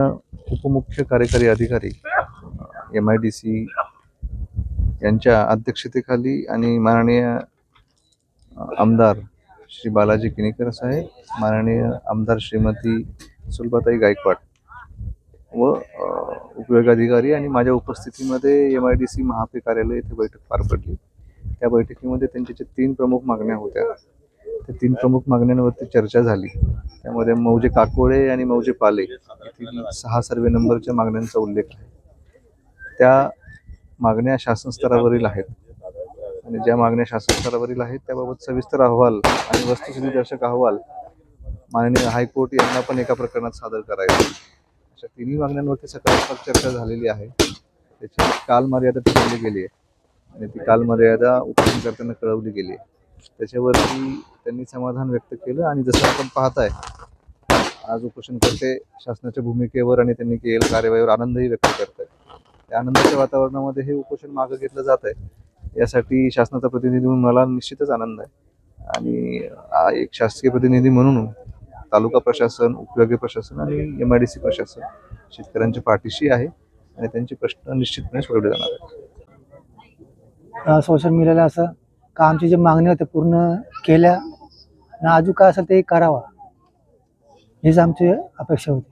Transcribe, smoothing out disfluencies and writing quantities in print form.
उपमुख्य कार्यकारी अधिकारी MIDC यांच्या अध्यक्षतेखाली आणि माननीय आमदार श्री बालाजी किनीकर साहेब, माननीय आमदार श्रीमती सुलभाताई गायकवाड व उपविभागाधिकारी आणि माझ्या उपस्थितीमध्ये MIDC महापे कार्यालय येथे बैठक पार पडली। त्या बैठकीमध्ये त्यांच्या ज्या 3 प्रमुख मागण्या होत्या, त्या 3 प्रमुख मागण्यांवरती चर्चा झाली। त्यामध्ये मौजे काकोळे आणि मौजे पाले येथील 6 सर्वे नंबरच्या मागण्यांचा उल्लेख आहे। त्या मागण्या शासन स्तरावरील आहेत आणि ज्या मागण्या शासन स्तरावरील आहेत त्याबाबत सविस्तर अहवाल आणि वस्तुस्थितीदर्शक अहवाल माननीय हायकोर्ट यांना पण एका प्रकरणात सादर करायचा। अशा 3 मागण्यांवरती सकारात्मक चर्चा झालेली आहे। त्याची कालमर्यादा ठरवली गेली आहे आणि ती कालमर्यादा उपोषणकर्त्यांना कळवली गेली आहे। त्याच्यावरती त्यांनी समाधान व्यक्त केलं आणि जसं आपण पाहताय आज उपोषणकर्ते शासनाच्या भूमिकेवर आणि त्यांनी केलेल्या कार्यवाहीवर आनंदही व्यक्त करत आहेत। त्या आनंदाच्या वातावरणामध्ये हे उपोषण मागे घेतलं जात आहे, यासाठी शासनाचा प्रतिनिधी म्हणून मला निश्चितच आनंद आहे। आणि एक शासकीय प्रतिनिधी म्हणून तालुका प्रशासन, उपविभागीय प्रशासन आणि MIDC प्रशासन शेतकऱ्यांच्या पाठीशी आहे आणि त्यांचे प्रश्न निश्चितपणे सोडवले जाणार आहेत। सोशल मीडियाला असं का आमची जे मागणी होते पूर्ण केल्या ना, अजून काय असेल ते करावा हीच आमची अपेक्षा होती।